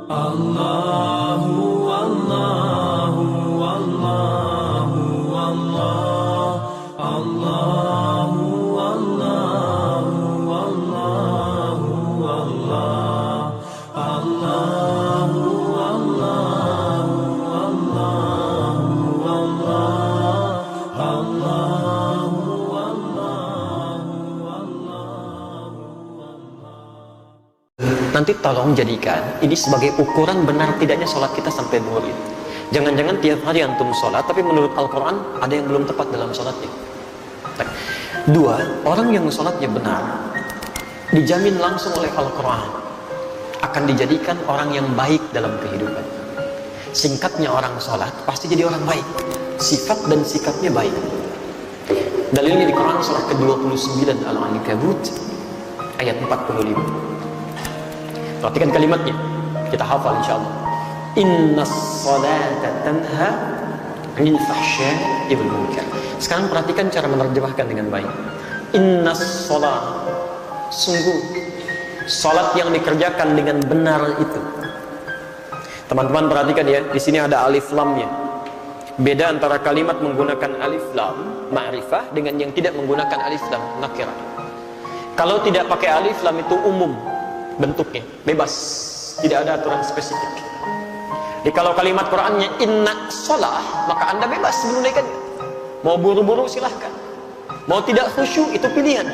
Allahu Allahu Allahu Allah Allahu Allahu Allahu Allah Allahu Allahu Allahu Allah Allahu Nanti tolong jadikan ini sebagai ukuran benar tidaknya sholat kita sampai zuhur itu. Jangan-jangan tiap hari antum sholat, tapi menurut Al-Quran ada yang belum tepat dalam sholatnya. Dua, orang yang sholatnya benar, dijamin langsung oleh Al-Quran akan dijadikan orang yang baik dalam kehidupan. Singkatnya orang sholat pasti jadi orang baik, sifat dan sikapnya baik. Dalilnya di Quran surah ke-29 Al-Ankabut ayat 45. Perhatikan kalimatnya, kita hafal insyaallah. Innas salata tanha 'anil fahsya'i wal munkar. Sekarang perhatikan cara menerjemahkan dengan baik. Innas salat, sungguh salat yang dikerjakan dengan benar itu. Teman-teman perhatikan ya, di sini ada alif lamnya. Beda antara kalimat menggunakan alif lam ma'rifah dengan yang tidak menggunakan alif lam nakirah. Kalau tidak pakai alif lam itu umum bentuknya, bebas, tidak ada aturan spesifik. Jadi kalau kalimat Qur'annya inna sholah, maka anda bebas menunaikannya. Mau buru-buru silahkan, mau tidak khusyuk itu pilihan.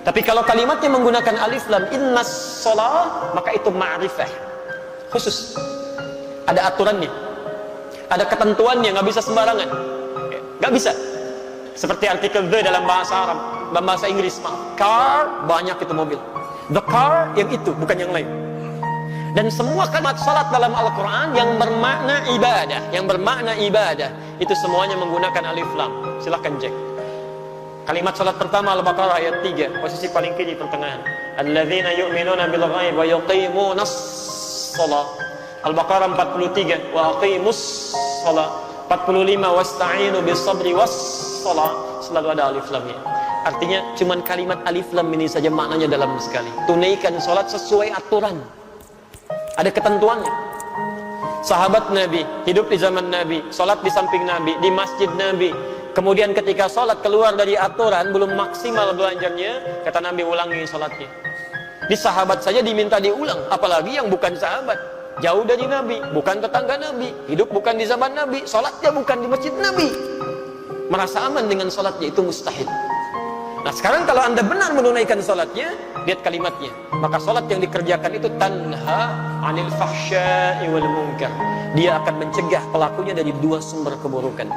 Tapi kalau kalimatnya menggunakan alif lam inna sholah, maka itu ma'rifah khusus, ada aturannya, ada ketentuannya, nggak bisa sembarangan, nggak bisa. Seperti artikel the dalam bahasa Arab, dalam bahasa Inggris, car, banyak itu mobil. The car yang itu, bukan yang lain. Dan semua kalimat salat dalam Al-Quran yang bermakna ibadah, itu semuanya menggunakan alif lam. Silahkan cek. Kalimat salat pertama Al-Baqarah ayat 3, posisi paling kiri pertengahan. Alladzina yu'minuna bil ghaib wa yuqimunas shalah. Al-Baqarah 43, wa aqimus shalah. 45, wasta'inu bis sabri was shalah. Selalu ada alif lamnya. Artinya cuman kalimat alif lam ini saja maknanya dalam sekali. Tunaikan sholat sesuai aturan, ada ketentuannya. Sahabat Nabi hidup di zaman Nabi, sholat di samping Nabi, di masjid Nabi. Kemudian ketika sholat keluar dari aturan, belum maksimal belajarnya, kata Nabi ulangi sholatnya. Di sahabat saja diminta diulang, apalagi yang bukan sahabat, jauh dari Nabi, bukan tetangga Nabi, hidup bukan di zaman Nabi, sholatnya bukan di masjid Nabi, merasa aman dengan sholatnya, itu mustahil. Nah sekarang kalau anda benar menunaikan sholatnya, lihat kalimatnya, maka sholat yang dikerjakan itu tanha 'anil fahsya'i wal munkar. Dia akan mencegah pelakunya dari dua sumber keburukan.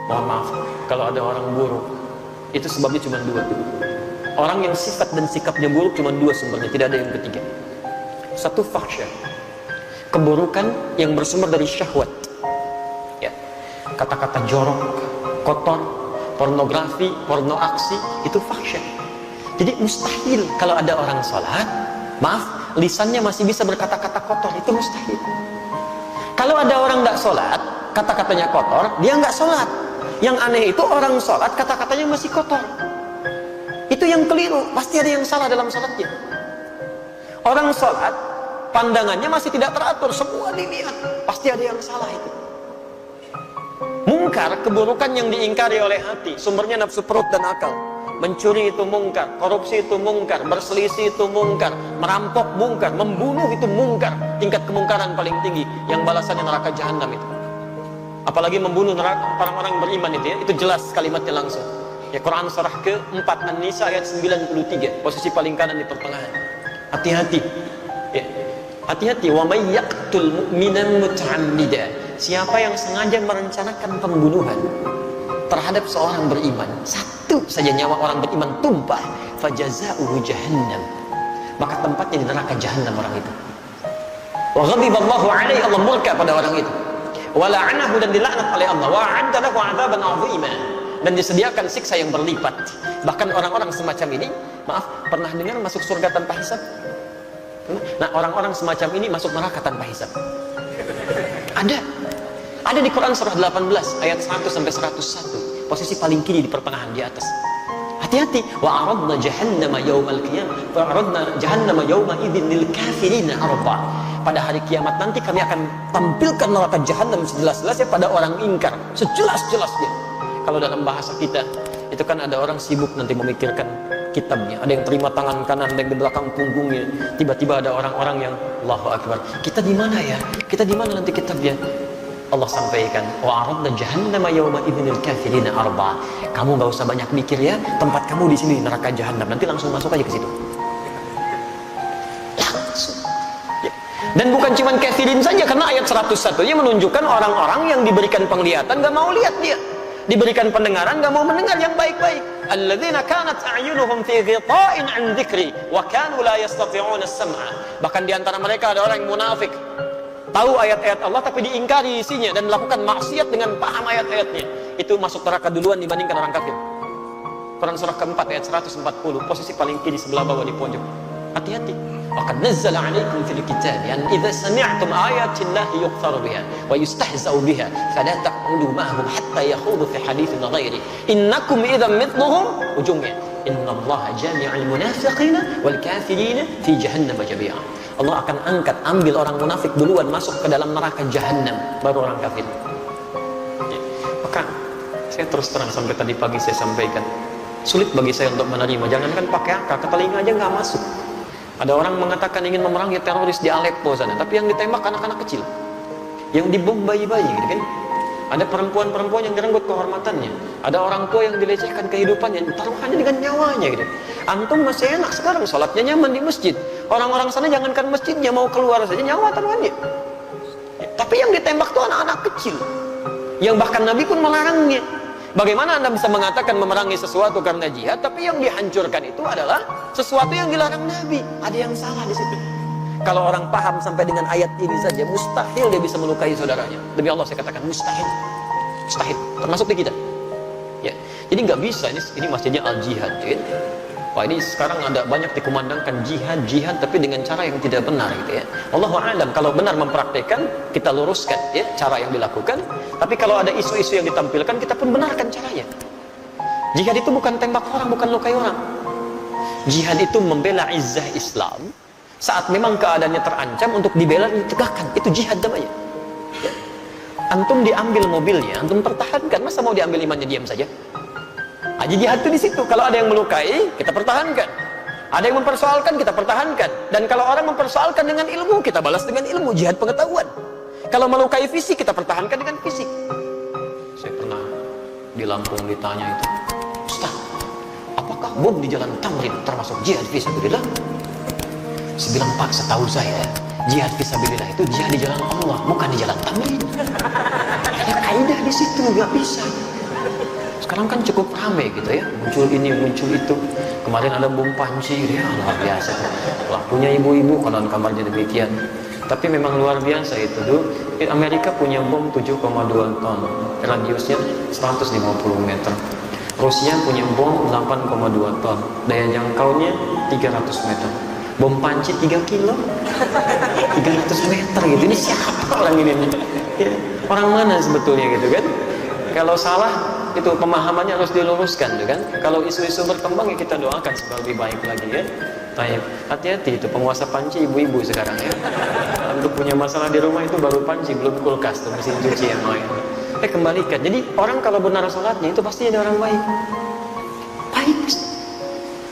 Mohon maaf kalau ada orang buruk, itu sebabnya cuma dua. Orang yang sifat dan sikapnya buruk cuma dua sumbernya, tidak ada yang ketiga. Satu, fahsya, keburukan yang bersumber dari syahwat, ya, kata-kata jorok, kotor, pornografi, porno aksi, itu fahsyah. Jadi mustahil kalau ada orang sholat, maaf, lisannya masih bisa berkata-kata kotor, itu mustahil. Kalau ada orang nggak sholat, kata-katanya kotor, dia nggak sholat. Yang aneh itu orang sholat, kata-katanya masih kotor. Itu yang keliru, pasti ada yang salah dalam sholatnya. Orang sholat, pandangannya masih tidak teratur, semua dilihat, pasti ada yang salah itu. Mungkar, keburukan yang diingkari oleh hati, sumbernya nafsu perut dan akal. Mencuri itu mungkar, korupsi itu mungkar, berselisih itu mungkar, merampok mungkar, membunuh itu mungkar. Tingkat kemungkaran paling tinggi, yang balasannya neraka jahanam itu. Apalagi membunuh orang-orang beriman itu ya, itu jelas kalimatnya langsung. Ya, Quran surah ke-4 An-Nisa ayat 93, posisi paling kanan di pertengahan. Hati-hati. Ya. Hati-hati, wa may yaqtul mu'minan muta'ammidan. Siapa yang sengaja merencanakan pembunuhan terhadap seorang beriman, satu saja nyawa orang beriman tumpah, fajaza'uhu jahannam, maka tempatnya di neraka jahanam orang itu. Wa ghadiballahu alaihi, Allah murka pada orang itu. Wa la'anahu, dan dilaknat oleh Allah. Wa 'adda lahu 'adzaban 'azima, dan disediakan siksa yang berlipat. Bahkan orang-orang semacam ini, maaf, pernah dengar masuk surga tanpa hisab? Nah, orang-orang semacam ini masuk neraka tanpa hisab. Ada di Quran surah 18 ayat 100 sampai 101, posisi paling kiri di pertengahan di atas. Hati-hati. Wa aradna jahannama yaumal qiyamah, fa aradna jahannama yauma idzin lil kafirina arda. pada hari kiamat nanti kami akan tampilkan neraka jahanam sejelas-jelasnya pada orang ingkar, sejelas-jelasnya. Kalau dalam bahasa kita itu kan ada orang sibuk nanti memikirkan kitabnya, ada yang terima tangan kanan, ada yang di belakang punggungnya. Tiba-tiba ada orang-orang yang Allahu Akbar, kita di mana ya? Kita di mana nanti kitabnya? Allah sampaikan, wa aradna jahannama yawma idzil kafirina arba. Kamu enggak usah banyak mikir ya, tempat kamu di sini neraka jahanam. Nanti langsung masuk aja ke situ. Langsung. Ya. Dan bukan cuma kafirin saja, karena ayat 101-nya menunjukkan orang-orang yang diberikan penglihatan enggak mau lihat dia. Diberikan pendengaran enggak mau mendengar yang baik-baik. Alladzina kanat a'yunuhum fi ghita'in 'an dzikri wa kanu la yastati'una as-sam'a. Bahkan di antara mereka ada orang yang munafik. Tahu ayat-ayat Allah tapi diingkari isinya dan melakukan maksiat dengan paham ayat-ayatnya. Itu masuk neraka duluan dibandingkan orang kafir. Quran surah keempat ayat 140, posisi paling kiri sebelah bawah di pojok. Hati-hati. Wa qad nazzala 'alaikum fil kitabi an idza sami'tum ayati llahi yuqtaru biha wa yustahza'u biha fala taq'udu ma'ahum hatta yakhudu fi haditsin ghairi innakum idzan mithluhum ujumnya innallaha jami'ul munafiqina wal kafirina fi jahannam jami'a. Allah akan angkat, ambil orang munafik duluan masuk ke dalam neraka jahanam, baru orang kafir. Ya. Maka saya terus terang sampai tadi pagi saya sampaikan, sulit bagi saya untuk menerima. Jangankan pakai akal, ke telinga aja nggak masuk. Ada orang mengatakan ingin memerangi teroris di Aleppo sana, tapi yang ditembak anak-anak kecil, yang dibom bayi-bayi, gitu kan? Ada perempuan-perempuan yang direnggut kehormatannya, ada orang tua yang dilecehkan kehidupannya, taruhannya dengan nyawanya, gitu. Antum masih enak sekarang, sholatnya nyaman di masjid. Orang-orang sana jangankan masjidnya, mau keluar saja nyawa taruhannya. Tapi yang ditembak itu anak-anak kecil, yang bahkan Nabi pun melarangnya. Bagaimana Anda bisa mengatakan memerangi sesuatu karena jihad, tapi yang dihancurkan itu adalah sesuatu yang dilarang Nabi? Ada yang salah di situ. Kalau orang paham sampai dengan ayat ini saja, mustahil dia bisa melukai saudaranya. Demi Allah saya katakan mustahil, mustahil. Termasuk di kita. Ya, jadi nggak bisa. Ini masjidnya Al Jihad. Ya. Wah, ini sekarang ada banyak dikumandangkan jihad, tapi dengan cara yang tidak benar, gitu ya. Wallahu a'lam. Kalau benar mempraktekkan, kita luruskan ya cara yang dilakukan. Tapi kalau ada isu-isu yang ditampilkan, kita pun benarkan caranya. Jihad itu bukan tembak orang, bukan lukai orang. Jihad itu membela izzah Islam. Saat memang keadaannya terancam untuk dibela dan ditegakkan, itu jihad namanya. Ya. Antum diambil mobilnya, antum pertahankan, masa mau diambil imannya diam saja? Aji jihad itu di situ. Kalau ada yang melukai, kita pertahankan. Ada yang mempersoalkan, kita pertahankan. Dan kalau orang mempersoalkan dengan ilmu, kita balas dengan ilmu, jihad pengetahuan. Kalau melukai fisik, kita pertahankan dengan fisik. Saya pernah di Lampung ditanya itu, Ustaz, apakah bom di jalan Tamrin termasuk jihad fisabilillah? Saya bilang, Pak, setahu saya jihad fisabilillah itu jihad di jalan Allah, bukan di jalan Tamrin. Ada kaidah di situ, nggak bisa. Sekarang kan cukup ramai gitu ya, muncul ini, muncul itu. Kemarin ada bom Panci, ya luar biasa. Pelakunya ibu-ibu, konon kabarnya demikian. Tapi memang luar biasa itu tuh. Amerika punya bom 7,2 ton, radiusnya 150 meter. Rusia punya bom 8,2 ton, daya jangkaunya 300 meter. Bom Panci 3 kilo, 300 meter gitu. Ini siapa orang ini? Ya, orang mana sebetulnya gitu kan? Kalau salah, itu pemahamannya harus diluruskan, kan? Kalau isu-isu berkembang ya kita doakan supaya lebih baik lagi ya. Baik, hati-hati itu penguasa panci ibu-ibu sekarang ya. Untuk punya masalah di rumah itu baru panci, belum kulkas tuh mesin cuci yang lain. Kembalikan. Jadi orang kalau benar sholatnya itu pasti ada orang baik. Baik.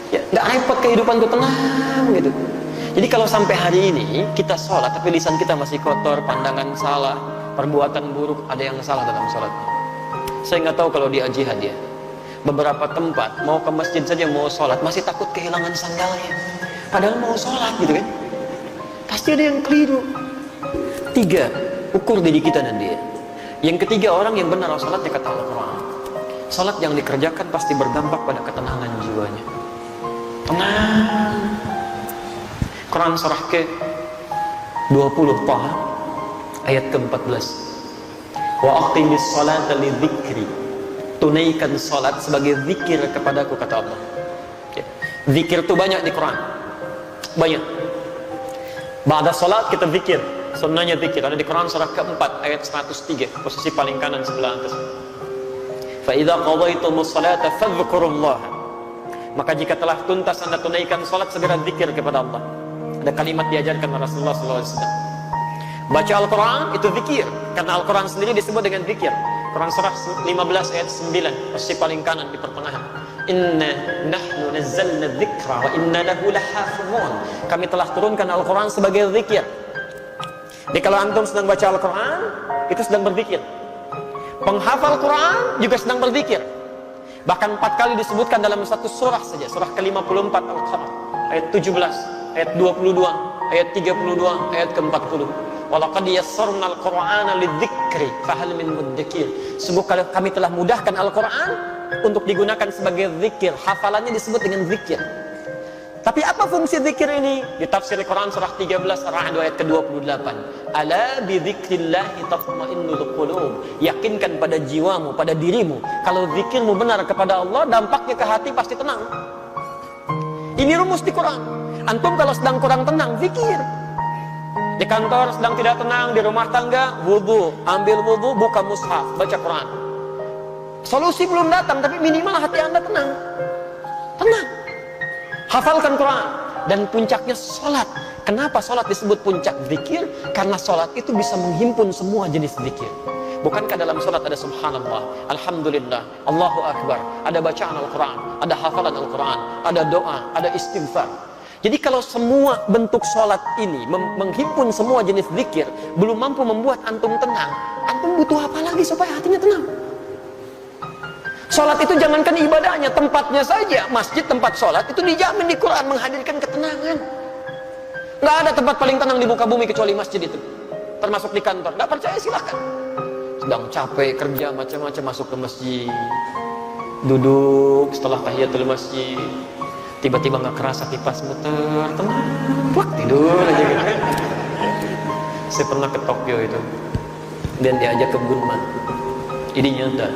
Ya, nggak repot kehidupan tuh, tenang gitu. Jadi kalau sampai hari ini kita sholat tapi lisan kita masih kotor, pandangan salah, perbuatan buruk, ada yang salah dalam sholatnya. Saya nggak tahu kalau di jihad ya. Beberapa tempat mau ke masjid saja mau sholat masih takut kehilangan sandalnya. Padahal mau sholat gitu kan. Pasti ada yang keliru. 3, ukur diri kita dan dia. Yang ketiga, orang yang benar sholatnya kata Al-Quran. Sholat yang dikerjakan pasti berdampak pada ketenangan jiwanya. Tenang. Quran surah ke-20 Taha ayat ke-14. Wa aqimis salata lidzikri. Tunaikan salat sebagai zikir kepadaku, kata Allah. Ya. Zikir itu banyak di Quran. Banyak. Ba'da salat kita zikir. Sunnahnya zikir. Ada di Quran surah ke-4 ayat 103, posisi paling kanan sebelah atas. Fa idza qadaytumus salata fadhkurullah. Maka jika telah tuntas Anda tunaikan salat, segera zikir kepada Allah. Ada kalimat diajarkan oleh Rasulullah SAW. Baca Al-Quran itu zikir, karena Al-Quran sendiri disebut dengan zikir. Quran surah 15 ayat 9, posisi paling kanan di pertengahan. Inna nahnu nazzalna dzikra wa inna lahu lahafizun. Kami telah turunkan Al-Quran sebagai zikir. Jadi kalau antum sedang baca Al-Quran, itu sedang berzikir. Penghafal Quran juga sedang berzikir. Bahkan 4 kali disebutkan dalam satu surah saja, surah ke-54 Al-Qamar, ayat 17, ayat 22, ayat 32, ayat ke-40. Walaqad yassarnal Qur'ana lidzikri fahal min mudzakir. Sungguh kami telah mudahkan Al-Quran untuk digunakan sebagai zikir. Hafalannya disebut dengan zikir. Tapi apa fungsi zikir ini? Di tafsir Quran surah 13 Ar-Ra'd ayat ke-28. Ala bi dzikrillahi tatma'innul qulub. Yakinkan pada jiwamu, pada dirimu, kalau zikirmu benar kepada Allah, dampaknya ke hati pasti tenang. Ini rumus di Quran. Antum kalau sedang kurang tenang, zikir. Di kantor sedang tidak tenang, di rumah tangga, wudu, ambil wudu, buka mushaf, baca Quran. Solusi belum datang, tapi minimal hati Anda tenang. Tenang. Hafalkan Quran. Dan puncaknya sholat. Kenapa sholat disebut puncak zikir? Karena sholat itu bisa menghimpun semua jenis zikir. Bukankah dalam sholat ada subhanallah, alhamdulillah, Allahu Akbar, ada bacaan Al-Quran, ada hafalan Al-Quran, ada doa, ada istighfar. Jadi kalau semua bentuk sholat ini menghimpun semua jenis zikir, belum mampu membuat antum tenang, antum butuh apa lagi supaya hatinya tenang? Sholat itu jangankan ibadahnya, tempatnya saja. Masjid tempat sholat itu dijamin di Quran menghadirkan ketenangan. Nggak ada tempat paling tenang di muka bumi kecuali masjid itu. Termasuk di kantor. Nggak percaya silahkan. Sedang capek kerja macam-macam, masuk ke masjid, duduk setelah tahiyatul masjid, tiba-tiba nggak kerasa kipas muter, tenang, plak, tidur aja gitu. Saya pernah ke Tokyo itu dan diajak ke Gunma. Ini nyata.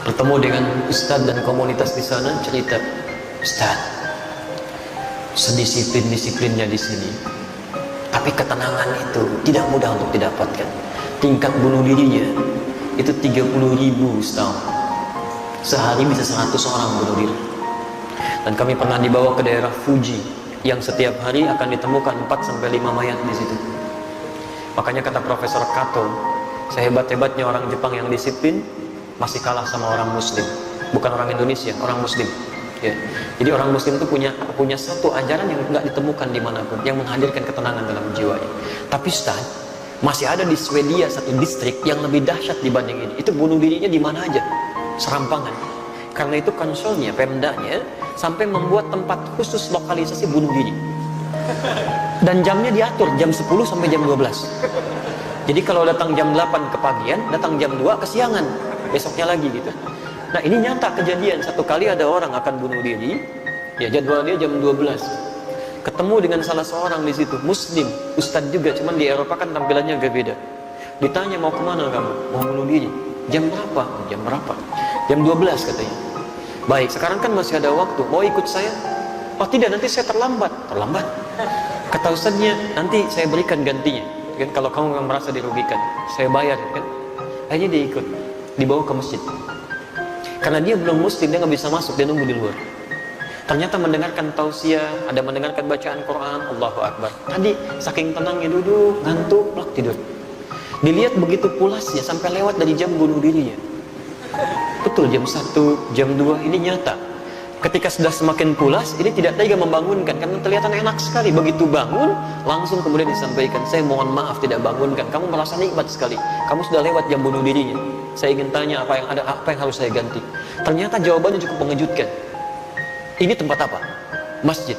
Bertemu dengan ustadz dan komunitas di sana, cerita, Ustadz, sedisiplin-disiplinnya di sini, tapi ketenangan itu tidak mudah untuk didapatkan. Tingkat bunuh dirinya itu 30.000 setahun. Sehari bisa 100 orang bunuh diri. Dan kami pernah dibawa ke daerah Fuji yang setiap hari akan ditemukan 4-5 mayat di situ. Makanya kata Profesor Kato, sehebat-hebatnya orang Jepang yang disiplin masih kalah sama orang Muslim, bukan orang Indonesia, orang Muslim. Ya. Jadi orang Muslim itu punya satu ajaran yang nggak ditemukan dimanapun, yang menghadirkan ketenangan dalam jiwanya. Tapi Ustaz, masih ada di Swedia satu distrik yang lebih dahsyat dibanding ini. Itu bunuh dirinya di mana aja, serampangan. Karena itu konselnya, pemdanya sampai membuat tempat khusus lokalisasi bunuh diri. Dan jamnya diatur jam 10 sampai jam 12. Jadi kalau datang jam 8 kepagian, datang jam 2 kesiangan, besoknya lagi gitu. Nah ini nyata kejadian. Satu kali ada orang akan bunuh diri, ya jadwal dia jam 12. Ketemu dengan salah seorang di situ, Muslim, Ustadz juga, cuman di Eropa kan tampilannya agak beda. Ditanya mau kemana kamu? Mau bunuh diri. Jam berapa? Jam berapa? Jam 12 katanya. Baik, sekarang kan masih ada waktu, mau ikut saya? Oh tidak, nanti saya terlambat. Terlambat? Kata Ustadznya, nanti saya berikan gantinya. Kan kalau kamu memang merasa dirugikan, saya bayar kan. Akhirnya dia ikut, dibawa ke masjid. Karena dia belum Muslim, dia nggak bisa masuk, dia nunggu di luar. Ternyata mendengarkan tausiah, ada mendengarkan bacaan Quran, Allahu Akbar. Tadi saking tenangnya duduk, ngantuk, plak tidur. Dilihat begitu pulasnya sampai lewat dari jam bunuh dirinya. Betul, jam 1, jam 2, ini nyata. Ketika sudah semakin pulas, ini tidak tega membangunkan karena kelihatan enak sekali. Begitu bangun, langsung kemudian disampaikan, saya mohon maaf tidak bangunkan. Kamu merasa nikmat sekali. Kamu sudah lewat jam bunuh dirinya. Saya ingin tanya apa yang harus saya ganti. Ternyata jawabannya cukup mengejutkan. Ini tempat apa? Masjid.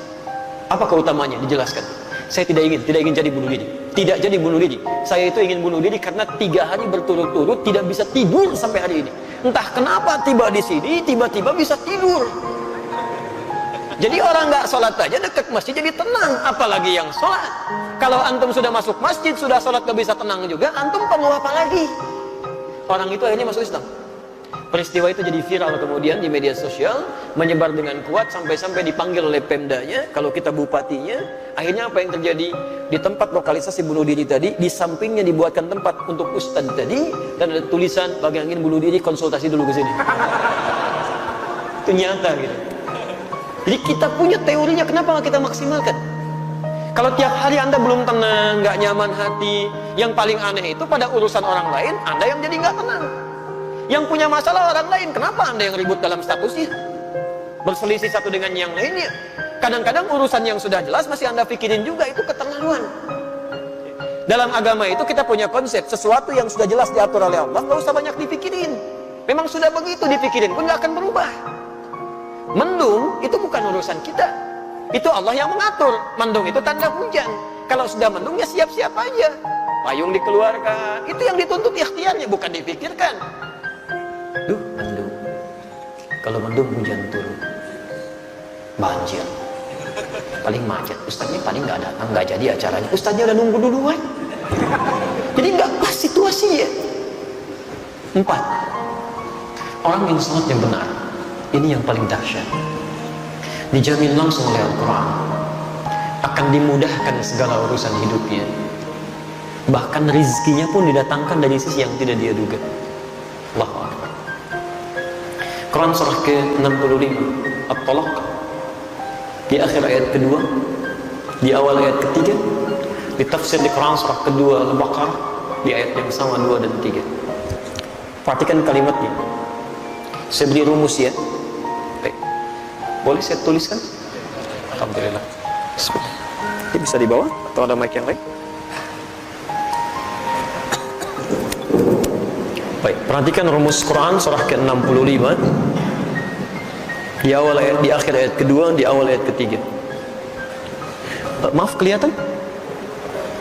Apa keutamanya? Dijelaskan. Saya tidak ingin jadi bunuh diri. Tidak jadi bunuh diri. Saya itu ingin bunuh diri karena 3 hari berturut-turut tidak bisa tidur sampai hari ini. Entah kenapa tiba di sini tiba-tiba bisa tidur. Jadi orang nggak sholat aja dekat masjid jadi tenang, apalagi yang sholat. Kalau antum sudah masuk masjid, sudah sholat gak bisa tenang juga, antum perlu apa lagi? Orang itu akhirnya masuk Islam. Peristiwa itu jadi viral kemudian di media sosial, menyebar dengan kuat sampai-sampai dipanggil oleh pemdanya, kalau kita bupatinya. Akhirnya apa yang terjadi? Di tempat lokalisasi bunuh diri tadi, di sampingnya dibuatkan tempat untuk ustadz tadi, dan ada tulisan, bagi yang ingin bunuh diri konsultasi dulu ke sini. Itu nyata gitu. Jadi kita punya teorinya, kenapa nggak kita maksimalkan? Kalau tiap hari Anda belum tenang, nggak nyaman hati, yang paling aneh itu pada urusan orang lain, Anda yang jadi nggak tenang. Yang punya masalah orang lain, kenapa Anda yang ribut dalam statusnya? Berselisih satu dengan yang lainnya. Kadang-kadang urusan yang sudah jelas masih Anda pikirin juga, itu keterlaluan. Dalam agama itu kita punya konsep, sesuatu yang sudah jelas diatur oleh Allah, nggak usah banyak dipikirin. Memang sudah begitu dipikirin pun nggak akan berubah. Mendung itu bukan urusan kita, itu Allah yang mengatur. Mendung itu tanda hujan. Kalau sudah mendung ya siap-siap aja, payung dikeluarkan. Itu yang dituntut ikhtiarnya, bukan dipikirkan. Duh, mendung. Kalau mendung hujan turun, banjir, paling macet. Ustaznya paling nggak datang, nggak jadi acaranya. Ustaznya udah nunggu duluan. Jadi nggak pas situasinya. 4. Orang yang sholat yang benar, ini yang paling dahsyat. Dijamin langsung oleh Al-Quran, akan dimudahkan segala urusan hidupnya. Bahkan rizkinya pun didatangkan dari sisi yang tidak dia duga. Allahu Akbar. Quran surah ke-65 At-Talaq, di akhir ayat kedua, di awal ayat ketiga, di tafsir di Quran surah kedua Al-Baqarah, di ayat yang sama 2 dan 3. Perhatikan kalimatnya. Saya beri rumus ya. Baik. Boleh saya tuliskan? Alhamdulillah. Bismillah. Ini bisa dibawa atau ada mic yang lain? Baik, perhatikan rumus Quran surah ke-65 di awal ayat, di akhir ayat kedua, di awal ayat ketiga. Maaf, kelihatan?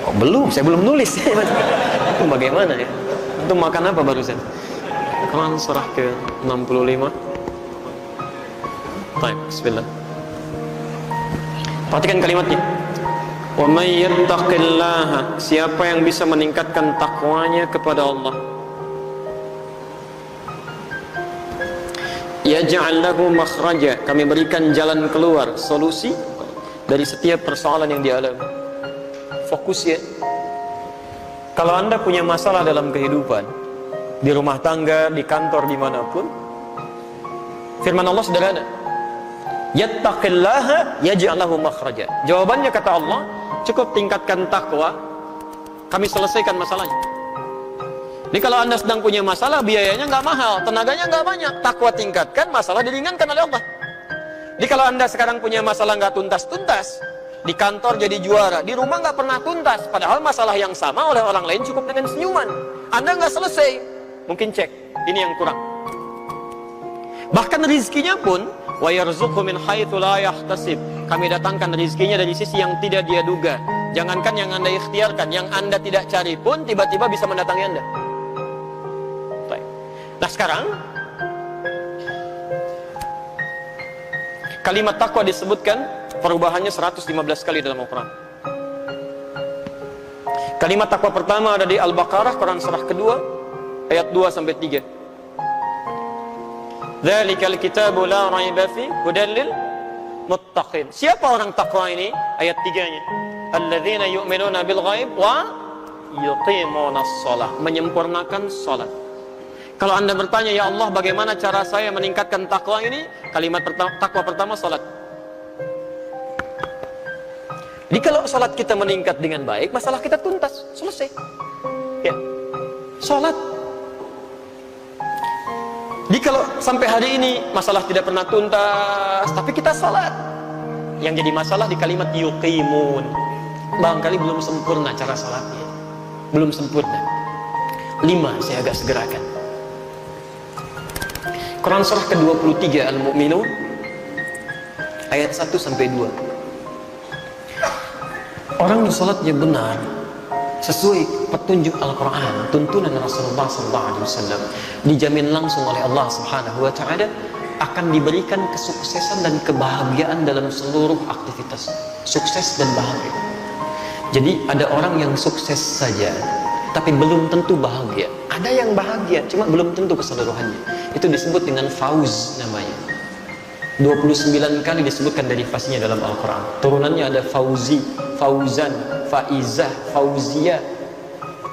Oh, belum, saya belum nulis. Itu bagaimana ya? Itu makan apa barusan? Quran surah ke-65. Baik, bismillah. Perhatikan kalimatnya. Wa may yattaqillaha, siapa yang bisa meningkatkan takwanya kepada Allah, yaj'al lahu makhraja, kami berikan jalan keluar, solusi dari setiap persoalan yang dialami. Fokus ya. Kalau Anda punya masalah dalam kehidupan, di rumah tangga, di kantor, dimanapun, firman Allah sederhana, yattaqillaha yaj'al lahu makhraja. Jawabannya kata Allah, cukup tingkatkan takwa, kami selesaikan masalahnya. Jadi kalau Anda sedang punya masalah, biayanya nggak mahal, tenaganya nggak banyak, takwa tingkatkan, masalah diringankan oleh Allah. Jadi kalau Anda sekarang punya masalah nggak tuntas-tuntas, di kantor jadi juara, di rumah nggak pernah tuntas, padahal masalah yang sama oleh orang lain cukup dengan senyuman, Anda nggak selesai, mungkin cek, ini yang kurang. Bahkan rizkinya pun, wa yarzuqhu min haitsu la yahtasib, kami datangkan rizkinya dari sisi yang tidak dia duga. Jangankan yang Anda ikhtiarkan, yang Anda tidak cari pun tiba-tiba bisa mendatangi Anda. Nah sekarang, kalimat takwa disebutkan perubahannya 115 kali dalam Al-Quran. Kalimat takwa pertama ada di Al-Baqarah, Quran surah kedua, ayat 2-3. Dzalikal kitabu la raiba fi hudan lil muttaqin. Siapa orang takwa ini? Ayat 3-nya. Alladzina yu'minuna bil ghaib wa yuqimunas shalah, menyempurnakan salat. Kalau Anda bertanya, ya Allah bagaimana cara saya meningkatkan takwa ini? Kalimat takwa pertama, salat. Jadi kalau salat kita meningkat dengan baik, masalah kita tuntas, selesai. Ya, salat. Jadi kalau sampai hari ini masalah tidak pernah tuntas, tapi kita salat, yang jadi masalah di kalimat yuqimun. Barangkali belum sempurna cara salatnya, belum sempurna. 5 saya agak segerakan. Quran surah ke-23 Al-Mu'minun ayat 1-2. Orang yang salatnya benar sesuai petunjuk Al-Quran, tuntunan Rasulullah SAW, dijamin langsung oleh Allah Subhanahu wa Ta'ala akan diberikan kesuksesan dan kebahagiaan dalam seluruh aktivitas, sukses dan bahagia. Jadi ada orang yang sukses saja tapi belum tentu bahagia. Ada yang bahagia, cuma belum tentu keseluruhannya. Itu disebut dengan fauz namanya. 29 kali disebutkan derivasinya dalam Al-Quran. Turunannya ada fauzi, fauzan, faizah, fauziyah.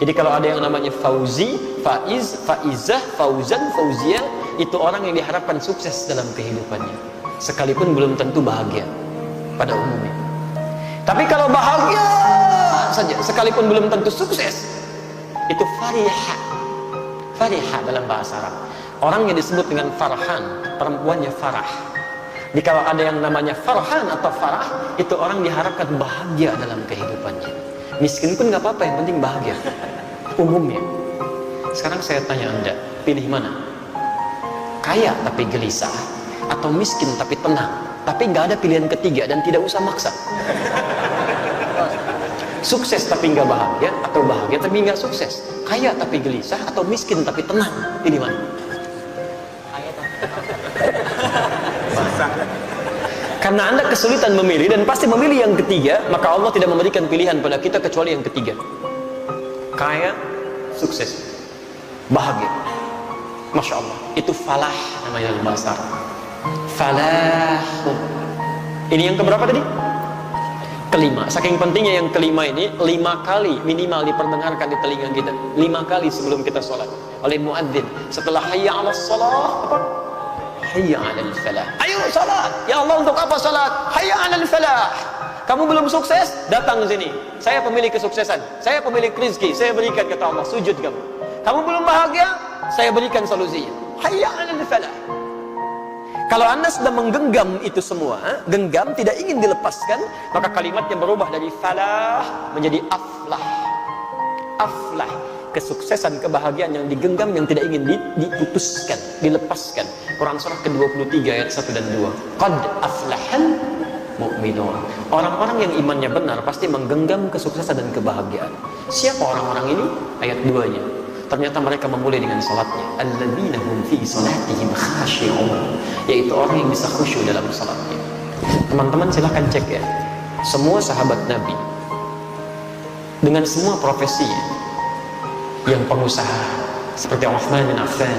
Jadi kalau ada yang namanya fauzi, faiz, faizah, fauzan, fauziyah, itu orang yang diharapkan sukses dalam kehidupannya, sekalipun belum tentu bahagia pada umumnya. Tapi kalau bahagia saja, sekalipun belum tentu sukses, itu fariha. Fariha dalam bahasa Arab. Orang yang disebut dengan farhan, perempuannya farah. Jadi kalau ada yang namanya farhan atau farah, itu orang diharapkan bahagia dalam kehidupannya. Miskin pun nggak apa-apa, yang penting bahagia. Umumnya. Sekarang saya tanya Anda, pilih mana? Kaya tapi gelisah, atau miskin tapi tenang, tapi nggak ada pilihan ketiga dan tidak usah maksa. Sukses tapi nggak bahagia, atau bahagia tapi nggak sukses. Kaya tapi gelisah, atau miskin tapi tenang, pilih mana? Karena Anda kesulitan memilih dan pasti memilih yang ketiga, maka Allah tidak memberikan pilihan pada kita kecuali yang ketiga. Kaya, sukses, bahagia. Masya Allah, itu falah namanya dalam bahasa Arab. Falah. Ini yang keberapa tadi? Kelima. Saking pentingnya yang kelima ini, 5 kali minimal diperdengarkan di telinga kita. 5 kali sebelum kita sholat oleh muadzin. Setelah hayya 'alas shalah, apa? Hayya 'alal falah. Ayo salat. Ya Allah, untuk apa salat? Hayya 'alal falah. Kamu belum sukses? Datang ke sini. Saya pemilik kesuksesan. Saya pemilik rezeki. Saya berikan, kata Allah, sujud kamu. Kamu belum bahagia? Saya berikan solusinya. Hayya 'alal falah. Kalau Anda sedang menggenggam itu semua, genggam tidak ingin dilepaskan, maka kalimatnya berubah dari falah menjadi aflah. Aflah. Kesuksesan, kebahagiaan yang digenggam, yang tidak ingin diputuskan, dilepaskan. Quran surah ke-23 ayat 1 dan 2. Qad aflahal mu'minun. Orang-orang yang imannya benar pasti menggenggam kesuksesan dan kebahagiaan. Siapa orang-orang ini? Ayat 2-nya. Ternyata mereka memulai dengan salatnya. Alladzina hum fi salatihim khashi'un. Yaitu orang yang bisa khusyuk dalam salatnya. Teman-teman silahkan cek ya. Semua sahabat Nabi dengan semua profesinya, yang pengusaha seperti Uthman bin Affan,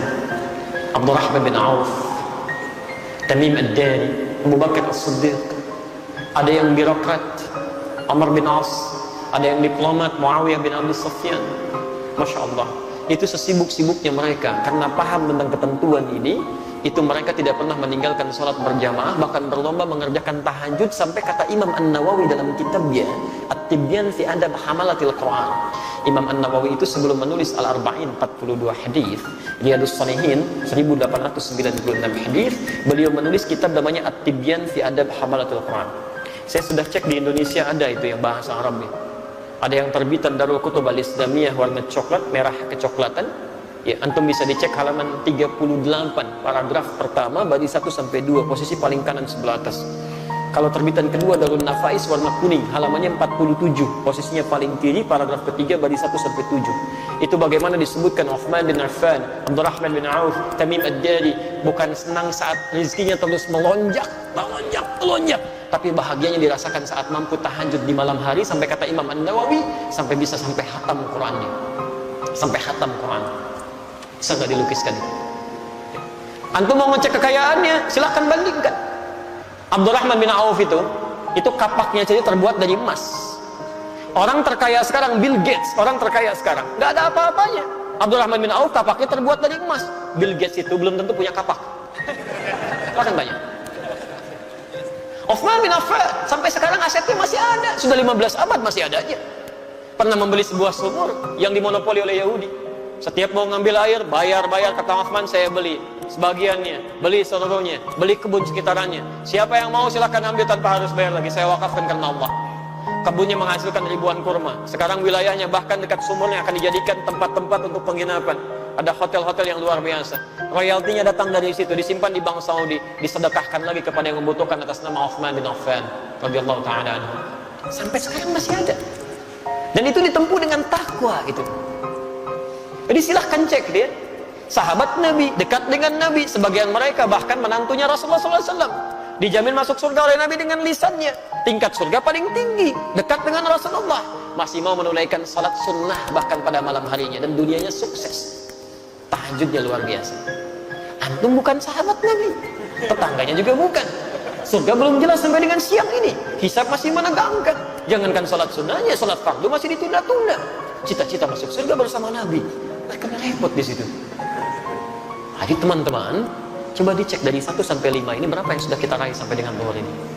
Abdurrahman bin Auf, Tamim ad-Dari, Abu Bakar as-Siddiq, ada yang birokrat, Amr bin As, ada yang diplomat, Muawiyah bin Abi Sufyan. Masya Allah, itu sesibuk-sibuknya mereka karena paham tentang ketentuan ini. Itu mereka tidak pernah meninggalkan sholat berjamaah, bahkan berlomba mengerjakan tahajud, sampai kata Imam An-Nawawi dalam kitabnya At-Tibyan fi Adab Hamalatil Quran. Imam An-Nawawi itu sebelum menulis Al-Arba'in 42 hadis, Riyadhus Shalihin 1896 hadis, beliau menulis kitab namanya At-Tibyan fi Adab Hamalatil Quran. Saya sudah cek di Indonesia ada itu yang bahasa Arabnya. Ada yang terbitan Darul Kutub Al-Islamiyah warna coklat, merah kecoklatan. Ya, antum bisa dicek halaman 38, paragraf pertama, baris 1 sampai 2, posisi paling kanan sebelah atas. Kalau terbitan kedua Darun Nafais warna kuning, halamannya 47, posisinya paling kiri, paragraf ketiga, baris 1 sampai 7. Itu bagaimana disebutkan Uthman bin Affan, Abdurrahman bin Auf, Tamim ad-Dari bukan senang saat rezekinya terus melonjak, tapi bahagianya dirasakan saat mampu tahajud di malam hari, sampai kata Imam An-Nawawi sampai bisa sampai khatam Qurannya. Sampai khatam Quran. Bisa nggak dilukiskan itu? Antum mau ngecek kekayaannya, silahkan bandingkan. Abdurrahman bin Auf itu kapaknya jadi terbuat dari emas. Orang terkaya sekarang Bill Gates, orang terkaya sekarang nggak ada apa-apanya. Abdurrahman bin Auf kapaknya terbuat dari emas. Bill Gates itu belum tentu punya kapak. Silahkan banyak. Uthman bin Affan sampai sekarang asetnya masih ada, sudah 15 abad masih ada aja. Pernah membeli sebuah sumur yang dimonopoli oleh Yahudi. Setiap mau ngambil air, bayar, kata Uthman, saya beli sebagiannya, beli seluruhnya, beli kebun sekitarannya. Siapa yang mau silahkan ambil tanpa harus bayar lagi, saya wakafkan karena Allah. Kebunnya menghasilkan ribuan kurma. Sekarang wilayahnya bahkan dekat sumurnya akan dijadikan tempat-tempat untuk penginapan. Ada hotel-hotel yang luar biasa. Royaltinya datang dari situ, disimpan di Bank Saudi, disedekahkan lagi kepada yang membutuhkan atas nama Uthman bin Affan radhiyallahu ta'ala anhu. Sampai sekarang masih ada. Dan itu ditempuh dengan takwa itu. Jadi silahkan cek dia. Sahabat Nabi, dekat dengan Nabi. Sebagian mereka bahkan menantunya Rasulullah SAW. Dijamin masuk surga oleh Nabi dengan lisannya. Tingkat surga paling tinggi, dekat dengan Rasulullah. Masih mau menunaikan salat sunnah bahkan pada malam harinya. Dan dunianya sukses. Tahajudnya luar biasa. Antum bukan sahabat Nabi. Tetangganya juga bukan. Surga belum jelas sampai dengan siang ini. Hisab masih menegangkan. Jangankan salat sunnahnya, salat fardu masih ditunda-tunda. Cita-cita masuk surga bersama Nabi. Mereka repot di situ. Jadi teman-teman, coba dicek dari 1 sampai 5 ini berapa yang sudah kita raih sampai dengan bawah ini.